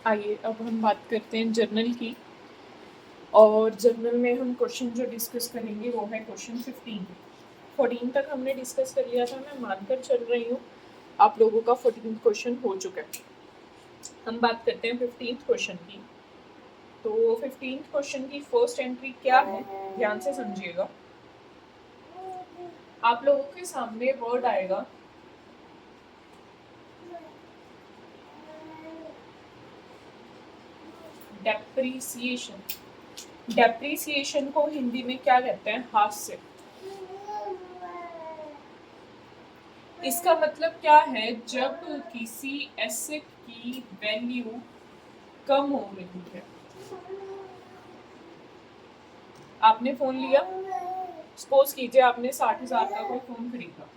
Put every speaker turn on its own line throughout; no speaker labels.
आइए अब हम बात करते हैं जर्नल की। और जर्नल में हम क्वेश्चन जो डिस्कस करेंगे वो है क्वेश्चन 14 तक हमने डिस्कस कर लिया था। मैं मानकर चल रही हूँ आप लोगों का 14 क्वेश्चन हो चुका है। हम बात करते हैं 15 क्वेश्चन की। तो 15 क्वेश्चन की फर्स्ट एंट्री क्या है, ध्यान से समझिएगा। आप लोगों के सामने वर्ड आएगा डेप्रीसिएशन। डेप्रीसिएशन को हिंदी में क्या कहते हैं? हास्य। इसका मतलब क्या है? जब किसी एसेट की वैल्यू कम हो रही है। आपने फोन लिया, सपोज कीजिए आपने 60,000 का कोई फोन खरीदा।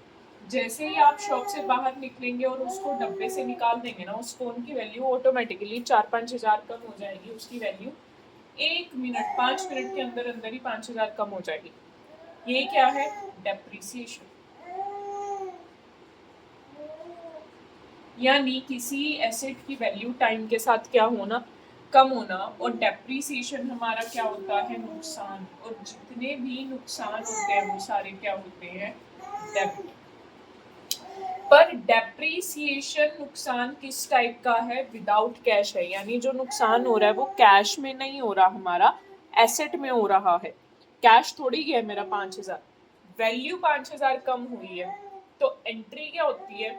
जैसे ही आप शॉप से बाहर निकलेंगे और उसको डब्बे से निकाल देंगे ना, उस फोन की वैल्यू ऑटोमेटिकली 4-5 हजार कम हो जाएगी। उसकी वैल्यू 1 मिनट 5 मिनट के अंदर अंदर ही 5,000 कम हो जाएगी। ये क्या है? डेप्रिसिएशन। यानी किसी एसेट की वैल्यू टाइम के साथ क्या होना? कम होना। और डेप्रिसिएशन हमारा क्या होता है? नुकसान। और जितने भी नुकसान होते हैं वो सारे क्या होते हैं? डेबिट। पर डेप्रिसिएशन नुकसान किस टाइप का है? विदाउट कैश है। यानी जो नुकसान हो रहा है वो कैश में नहीं हो रहा, हमारा एसेट में हो रहा है। कैश थोड़ी गया मेरा 5,000, वैल्यू 5,000 कम हुई है। तो एंट्री क्या होती है?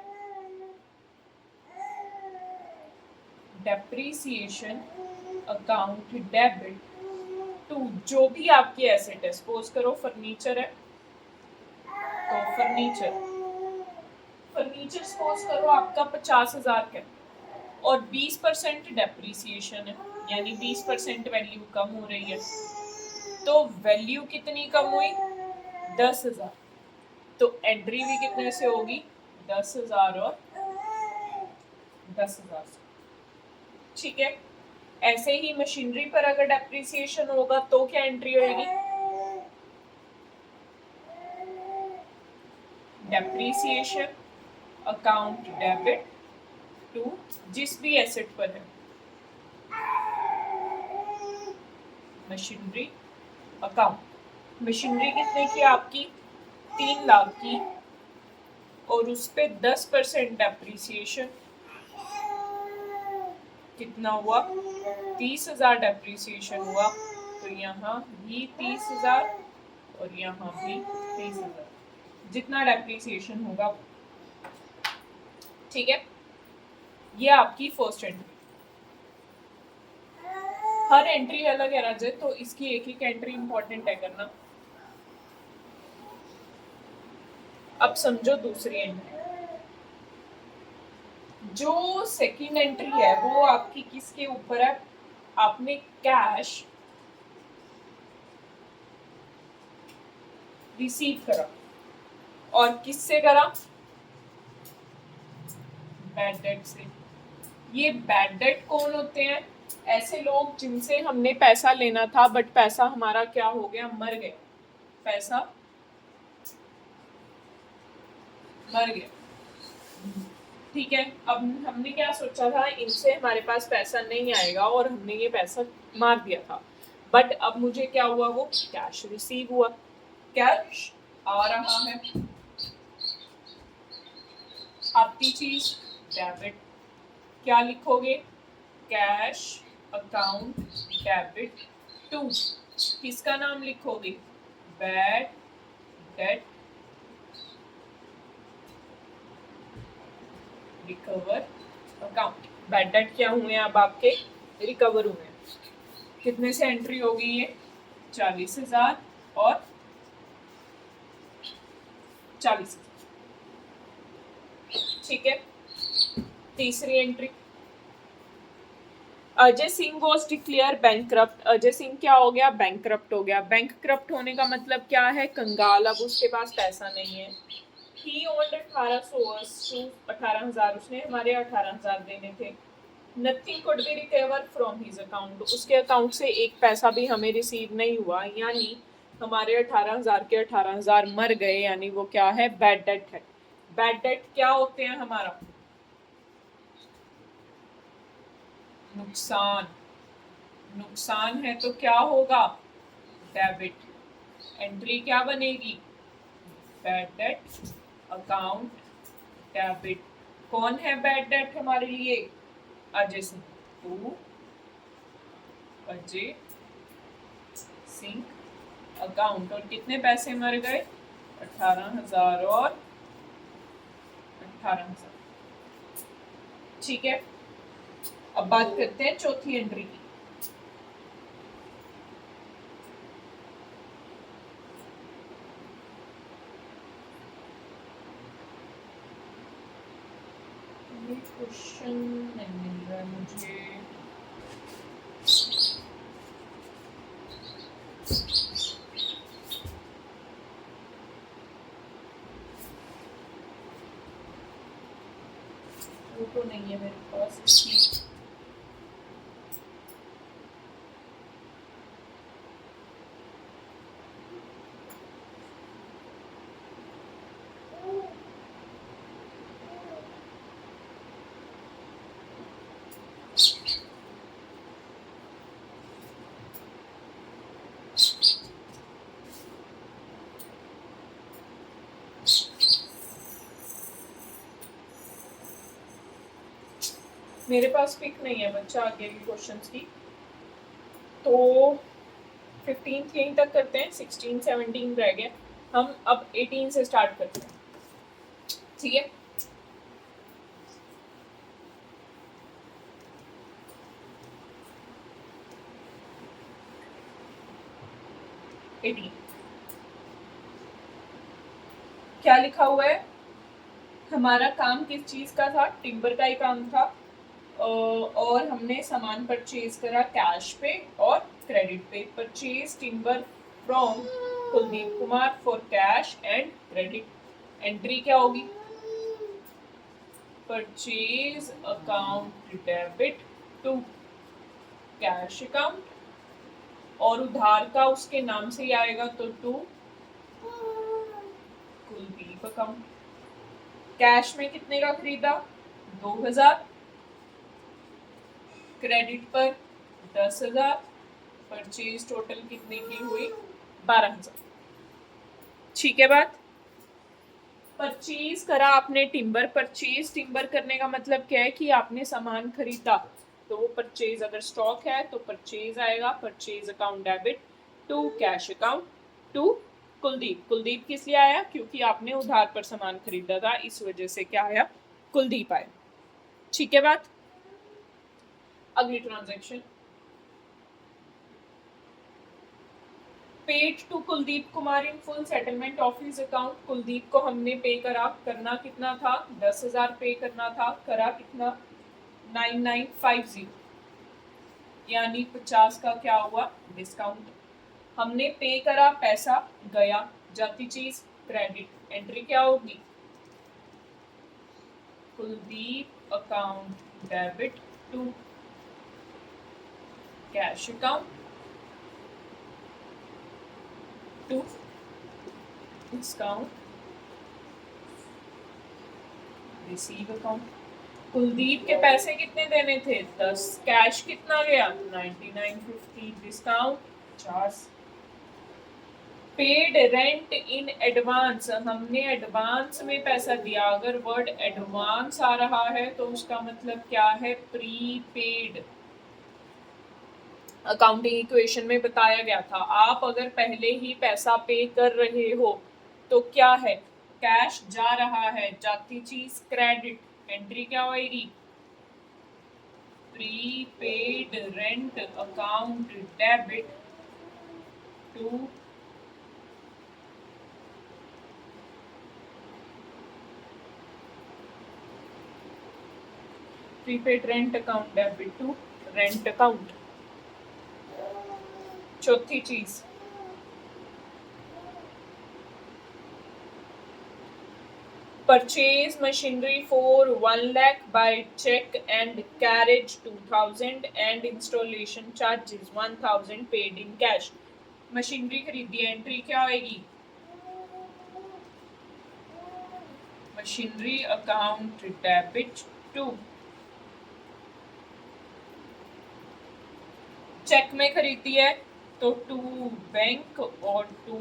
डेप्रिसिएशन अकाउंट डेबिट टू जो भी आपकी एसेट है। सपोज करो फर्नीचर है तो फर्नीचर सपोज करो आपका 50,000 का और 20% डेप्रिसिएशन है, यानी 20% वैल्यू कम हो रही है। तो वैल्यू कितनी कम हुई? 10,000। तो एंट्री भी कितने से होगी? 10,000 और 10,000 से। ठीक है। ऐसे ही मशीनरी पर अगर डेप्रिसिएशन होगा तो क्या एंट्री होगी? डेप्रिसिएशन अकाउंट डेबिट टू जिस भी एसेट पर है। Machinery account. मशीनरी कितने की? आपकी 3 लाख की, और उस पे 10% डेप्रिसिएशन कितना हुआ? 30,000 डेप्रिसिएशन हुआ। तो यहाँ भी 30,000 और यहाँ भी 30,000, जितना डेप्रिसिएशन होगा। ठीक है, ये आपकी फर्स्ट एंट्री। हर एंट्री अलग है राजे, तो इसकी एक एक एंट्री इंपॉर्टेंट है करना। अब समझो दूसरी एंट्री। जो सेकंड एंट्री है वो आपकी किसके ऊपर है? आपने कैश रिसीव करा, और किससे करा? बैड डेट से। ये बैड डेट कौन होते हैं? ऐसे लोग जिनसे हमने पैसा लेना था बट पैसा हमारा क्या हो गया? मर गया। पैसा मर गया। ठीक है। अब हमने क्या सोचा था, इनसे हमारे पास पैसा नहीं आएगा, और हमने ये पैसा मार दिया था। बट अब मुझे क्या हुआ? वो कैश रिसीव हुआ, कैश आ रहा है। आपकी चीज डेबिट। क्या लिखोगे? कैश अकाउंट डेबिट टू किसका नाम लिखोगे? Bad debt recover account. Bad debt क्या हुए? अब आपके रिकवर हुए। कितने से एंट्री होगी ये? 40,000 और 40,000। ठीक है। तीसरी entry, Ajay Singh was declare bankrupt. Ajay Singh क्या हो गया? बैंकक्रप्ट हो गया। बैंकक्रप्ट होने का मतलब क्या है? कंगाल। अब उसके पास पैसा नहीं है। ही ओल्ड 18,000, उसने हमारे 18,000 देने थे। Nothing could be recover from his account, उसके अकाउंट से एक पैसा भी हमें रिसीव नहीं हुआ। यानी हमारे 18,000 के 18,000 मर गए। यानी वो क्या है? बैड डेट है। बैड डेट क्या होते हैं? हमारा नुकसान, नुकसान है तो क्या होगा, डेबिट। एंट्री क्या बनेगी, बैड डेट अकाउंट डेबिट। कौन है बैड डेट हमारे लिए, अजय सिंह, टू अजय सिंह अकाउंट। और कितने पैसे मर गए, 18,000 और 18,000। ठीक है, अब बात करते हैं चौथी एंट्री की। ये क्वेश्चन नहीं मिल रहा है मुझे। वो तो नहीं है मेरे पास इसकी। मेरे पास पिक नहीं है बच्चा आगे के क्वेश्चंस की, तो 15 यहीं तक करते हैं, 16 17 रह गए। हम अब 18 से स्टार्ट करते हैं, ठीक है। क्या लिखा हुआ है, हमारा काम किस चीज का था, टिम्बर का ही काम था। और हमने सामान परचेज करा कैश पे और क्रेडिट पे। Purchase timber from Kuldeep Kumar for cash and credit. Entry क्या होगी, purchase account debit to cash account, और उधार का उसके नाम से ही आएगा तो टू कुलदीप अकाउंट। कैश में कितने का खरीदा, 2,000, क्रेडिट पर 10,000, परचेज टोटल कितने की हुई, 12,000। ठीक है बात। परचेज करा आपने टिम्बर, परचेज टिम्बर करने का मतलब क्या है कि आपने सामान खरीदा, तो वो परचेज अगर स्टॉक है तो परचेज आएगा, purchase account debit to cash account to Kuldeep. Kuldeep किस लिए आया, क्योंकि आपने उधार पर सामान खरीदा था, इस वजह से क्या आया, कुलदीप आया। ठीक है बात। अगली transaction, paid to Kuldeep Kumar in full settlement of his account. Kuldeep को हमने पे करा, करना कितना था, 10,000 पे करना था, करा कितना, 9950, यानी 50 का क्या हुआ, डिस्काउंट। हमने पे करा, पैसा गया, जाती चीज क्रेडिट। एंट्री क्या होगी, Kuldeep account debit to cash account to discount receive account. Kuldeep के पैसे कितने देने थे, 10, कैश कितना गया, 9950, discount 50। Paid rent in advance, हमने एडवांस में पैसा दिया। अगर वर्ड एडवांस आ रहा है तो उसका मतलब क्या है, प्रीपेड। अकाउंटिंग इक्वेशन में बताया गया था, आप अगर पहले ही पैसा पे कर रहे हो तो क्या है, कैश जा रहा है, जाती चीज क्रेडिट। एंट्री क्या होगी, prepaid rent account debit to prepaid rent account debit to rent account. चौथी चीज, purchase machinery for 1 lakh by check and carriage 2,000 and installation charges 1,000 paid in cash। Machinery खरीदी, एंट्री क्या आएगी, machinery account debit to cheque में खरीदी है तो to bank और टू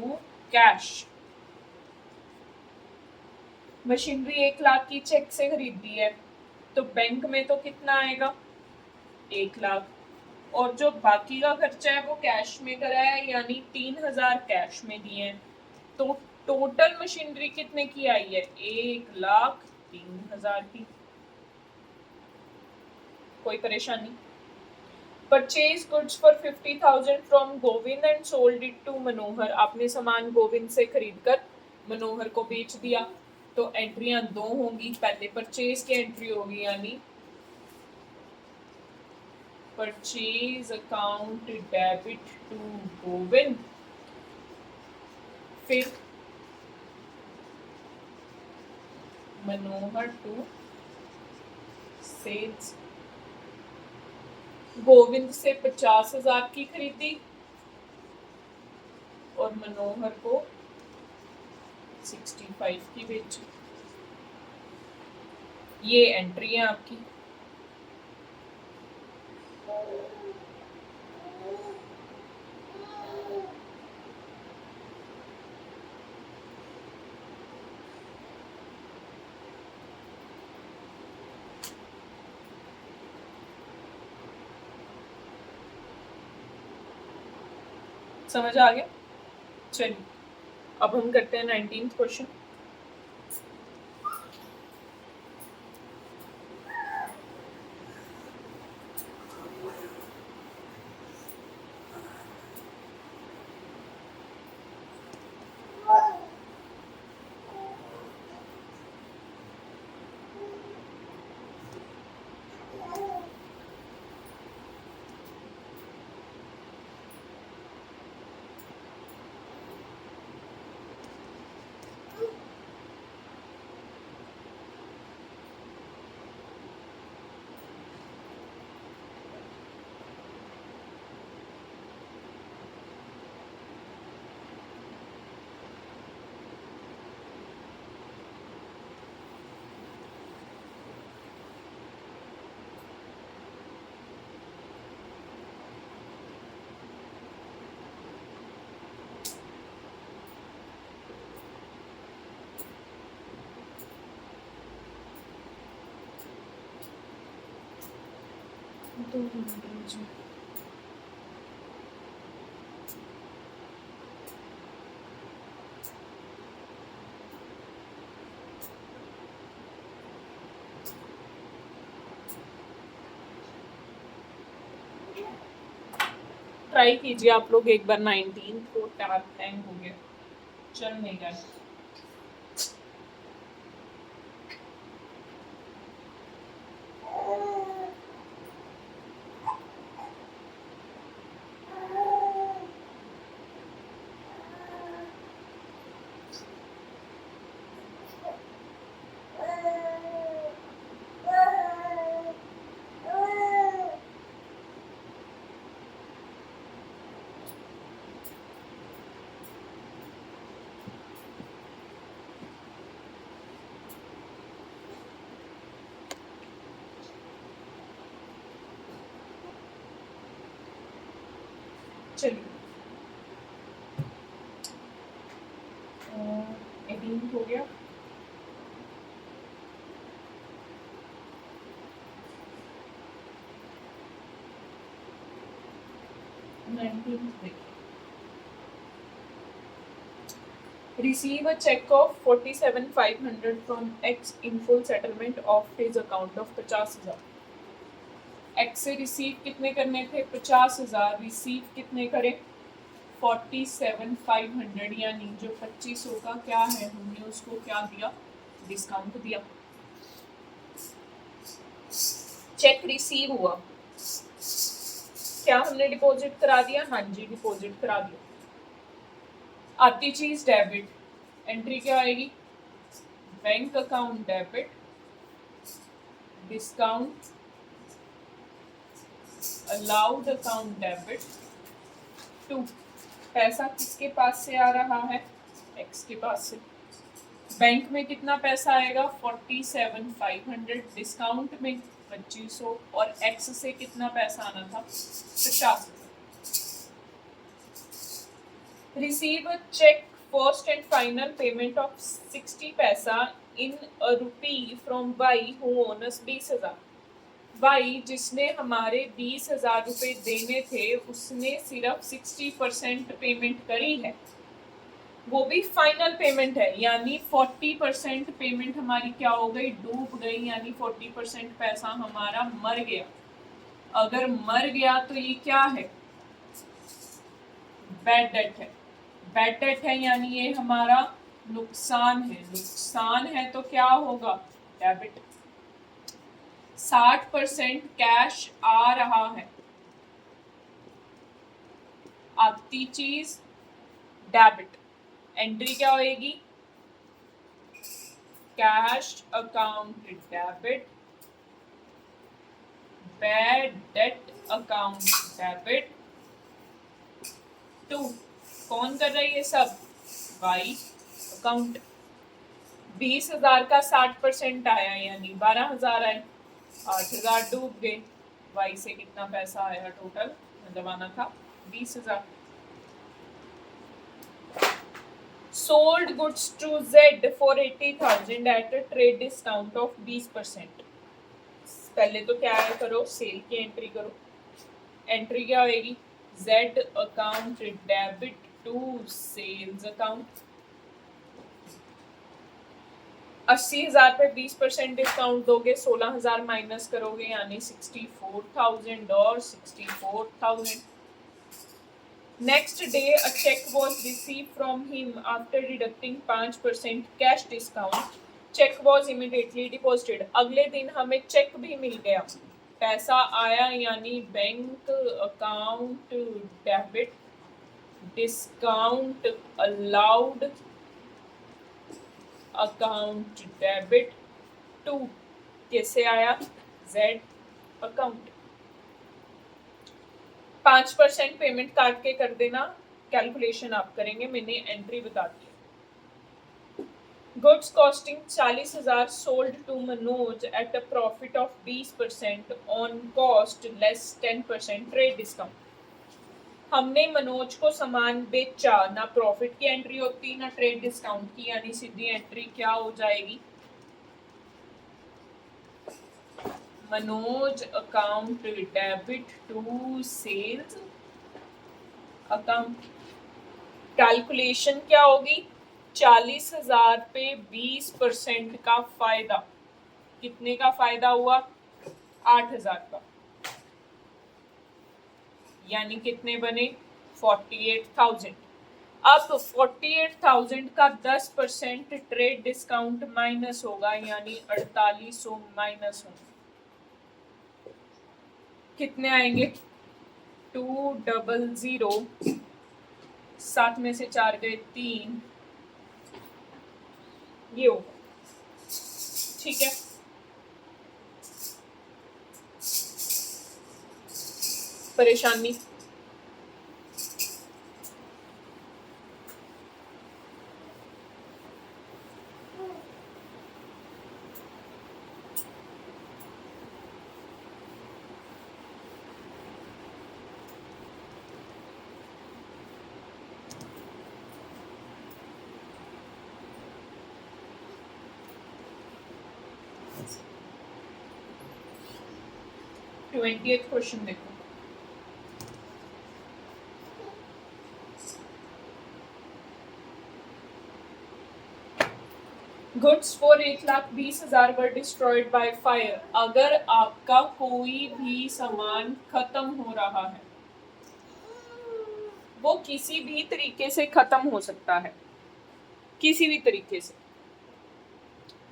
कैश। मशीनरी 1 लाख की चेक से खरीदी है तो बैंक में तो कितना आएगा 1 लाख, और जो बाकी का खर्चा है वो कैश में करा है, यानी 3,000 कैश में दिए हैं। तो टोटल मशीनरी कितने की आई है 1,03,000 की। कोई परेशानी? Purchase goods for 50,000 from Govind and sold it to Manohar. आपने सामान गोविंद से खरीदकर मनोहर को बेच दिया। तो एंट्रियां 2 होंगी, पहले परचेज की एंट्री होगी यानी purchase account debit to Govind, फिर मनोहर टू सेल्स। गोविंद से 50,000 की खरीदी और मनोहर को 65 की बेची। ये एंट्री है आपकी। समझ आ गया? चलिए अब हम करते हैं 19th क्वेश्चन। ट्राई कीजिए आप लोग एक बार 19 को। टैब हैंग हो गया, चल नहीं रहा। चलिए 18 हो गया। Receive a check of 47,500 from X in full settlement of his account of 50,000। X से रिसीव कितने करने थे 50,000, रिसीव कितने करे 47,500, यानी जो 2500 का क्या है हमने उसको क्या दिया डिस्काउंट दिया। चेक रिसीव हुआ, क्या हमने डिपॉजिट करा दिया? हाँ जी डिपॉजिट करा दिया। आती चीज डेबिट, एंट्री क्या आएगी bank account debit discount allowed account debit to. पैसा किसके पास से आ रहा है एक्स के पास से। बैंक में कितना पैसा आएगा 47,500, डिस्काउंट में 2500, और एक्स से कितना पैसा आना था 50। receive a check first and final payment of 60 पैसा in a rupee from Y who owns 20,000. Y जिसने हमारे 20,000 रुपये देने थे उसने सिर्फ 60% पेमेंट करी है, वो भी फाइनल पेमेंट है, यानी 40% पेमेंट हमारी क्या हो गई, डूब गई, यानी 40% पैसा हमारा मर गया। अगर मर गया तो ये क्या है, बैड डेट है। बैड डेट है यानी ये हमारा नुकसान है। नुकसान है तो क्या होगा, डेबिट। 60% कैश आ रहा है, आती चीज डेबिट। एंट्री क्या होएगी, cash account debit, bad debt account debit to, कौन कर रहा है ये सब, वाई अकाउंट। 20,000 का 60% आया यानी 12,000 आए, 8,000 डूब गए। वाई से कितना पैसा आया टोटल, मतलब आना था 20,000। Sold goods to Z for 80,000 at a trade discount of 20%। पहले तो क्या है, करो सेल की एंट्री करो। एंट्री क्या होगी, Z account debit to sales account. 80,000 पे 20% डिस्काउंट दोगे, 16,000 माइनस करोगे यानी 64,000 और 64,000। Next day a cheque was receive from him after deducting 5% cash discount. Cheque was immediately deposited. अगले दिन हमें चेक भी मिल गया, पैसा आया यानी bank account debit discount allowed account debit to, कैसे आया, जेड अकाउंट। 5% पेमेंट काट के कर देना, कैलकुलेशन आप करेंगे, मैंने एंट्री बता दी। Goods costing 40,000 sold to Manoj at a profit of 20% on cost less 10% trade discount. हमने मनोज को सामान बेचा, ना प्रॉफिट की एंट्री होती ना ट्रेड डिस्काउंट की, यानी सीधी एंट्री क्या हो जाएगी, Manoj account debit to sales account. Calculation क्या होगी, 40,000 पे 20% का फायदा, कितने का फायदा हुआ, 8,000 का, यानी कितने बने, 48,000। अब 48,000 का 10% ट्रेड डिस्काउंट माइनस होगा, यानी 4800 माइनस होगा, कितने आएंगे, 200, 7 में से 4 गए 3, ये होगा, ठीक है। परेशानी, ट्वेंटी क्वेश्चन देखो। Goods for 1,20,000 were destroyed by fire. अगर आपका कोई भी सामान खत्म हो रहा है, वो किसी भी तरीके से खत्म हो सकता है, किसी भी तरीके से,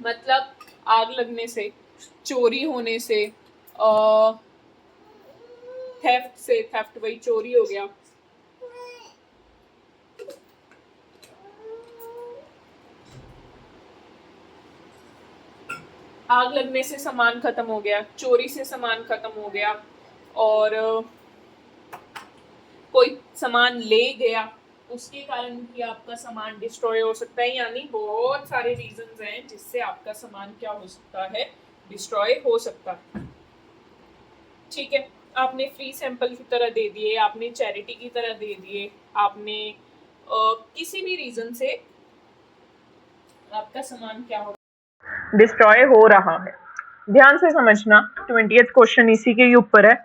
मतलब आग लगने से, चोरी होने से, थेफ्ट से, थेफ्ट वही चोरी हो गया, आग लगने से सामान खत्म हो गया, चोरी से सामान खत्म हो गया, और कोई सामान ले गया, उसके कारण भी आपका सामान डिस्ट्रॉय हो सकता है। यानी बहुत सारे रीजंस हैं जिससे आपका सामान क्या हो सकता है, डिस्ट्रॉय हो सकता है, ठीक है। आपने फ्री सैंपल की तरह दे दिए, आपने चैरिटी की तरह दे दिए, आपने किसी भी रीजन से आपका सामान क्या हो, डिस्ट्रॉय हो रहा है। ध्यान से समझना, 20th क्वेश्चन इसी के ऊपर है।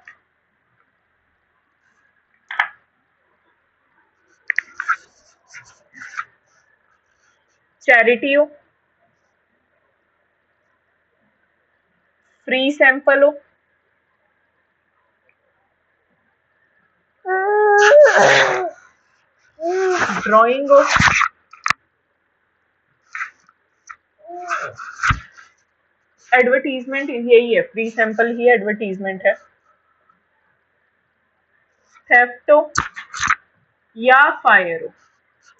चैरिटी हो, फ्री सैंपल हो, ड्राइंग हो, एडवर्टीजमेंट यही है, फ्री सैंपल ही एडवर्टीजमेंट है, थेफ्ट हो या फायर हो।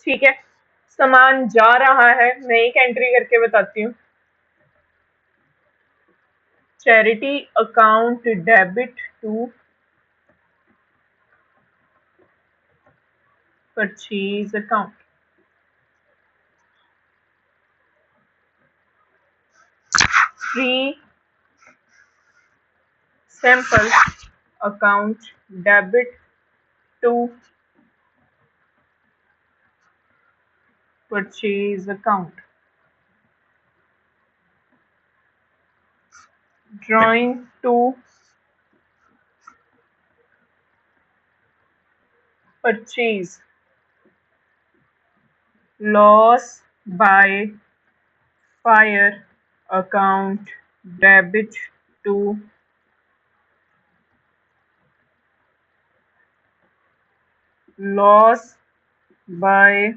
ठीक है, सामान जा रहा है, मैं एक एंट्री करके बताती हूँ। Charity account debit to purchase account. Free sample account debit to purchase account. Drawing to purchase, loss by fire account debit to loss by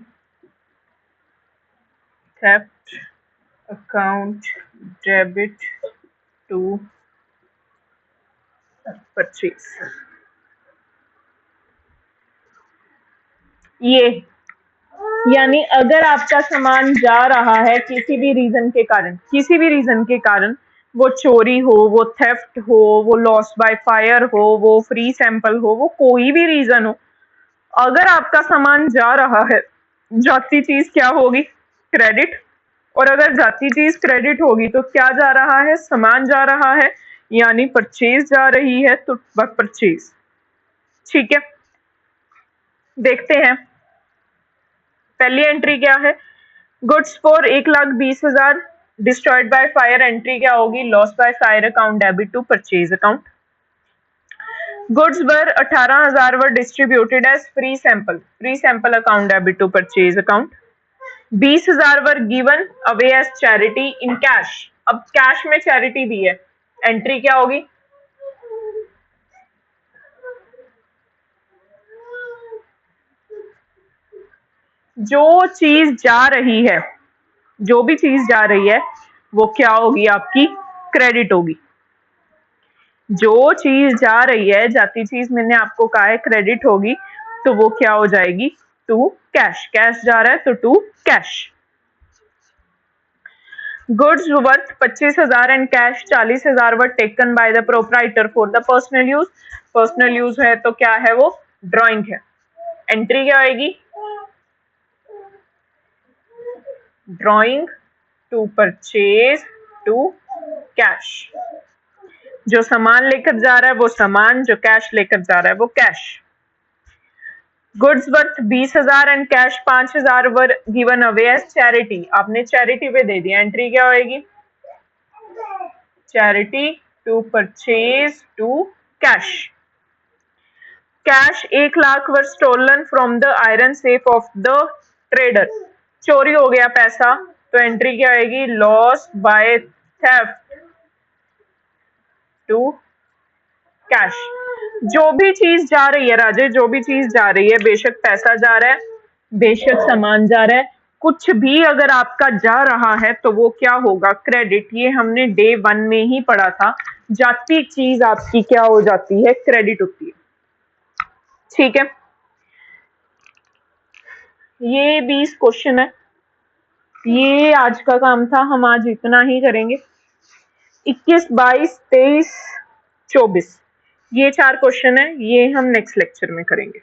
theft account debit to purchase। ये यानी अगर आपका सामान जा रहा है किसी भी रीजन के कारण, किसी भी रीजन के कारण, वो चोरी हो, वो थेफ्ट हो, वो लॉस बाय फायर हो, वो फ्री सैंपल हो, वो कोई भी रीजन हो, अगर आपका सामान जा रहा है, जाती चीज क्या होगी? क्रेडिट। और अगर जाती चीज क्रेडिट होगी तो क्या जा रहा है? सामान जा रहा है, यानी परचेज जा रही है, तो परचेज। ठीक है, देखते हैं पहली एंट्री क्या है। Goods for 1,20,000 destroyed by fire, entry क्या होगी? Loss by fire account debit to purchase account. Goods were 18,000 were distributed as free sample, free sample account debit to purchase account. 20,000 were given away as charity in cash, अब cash में charity दी है, entry क्या होगी? जो चीज जा रही है, जो भी चीज जा रही है वो क्या होगी? आपकी क्रेडिट होगी। जो चीज जा रही है, जाती चीज मैंने आपको कहा है क्रेडिट होगी, तो वो क्या हो जाएगी? To cash. कैश जा रहा है तो to cash. Goods worth 25,000 and cash 40,000 were taken by the proprietor for the personal use. Personal use है तो क्या है? वो ड्राइंग है। एंट्री क्या आएगी? Drawing to purchase to cash. जो सामान लेकर जा रहा है वो सामान, जो कैश लेकर जा रहा है वो cash. Goods worth 20,000 and cash 5,000 were given away as charity, आपने चैरिटी पे दे दिया, एंट्री क्या होएगी? Charity to purchase to cash. Cash 1,00,000 were stolen from the iron safe of the trader, चोरी हो गया पैसा, तो एंट्री क्या आएगी? Loss by theft to cash. जो भी चीज जा रही है राजे, जो भी चीज जा रही है, बेशक पैसा जा रहा है, बेशक सामान जा रहा है, कुछ भी अगर आपका जा रहा है तो वो क्या होगा? क्रेडिट। ये हमने डे 1 में ही पढ़ा था, जाती चीज आपकी क्या हो जाती है? क्रेडिट होती है। ठीक है, ये 20 क्वेश्चन है, ये आज का काम था, हम आज इतना ही करेंगे। 21, 22, 23, 24 ये 4 क्वेश्चन है, ये हम नेक्स्ट लेक्चर में करेंगे।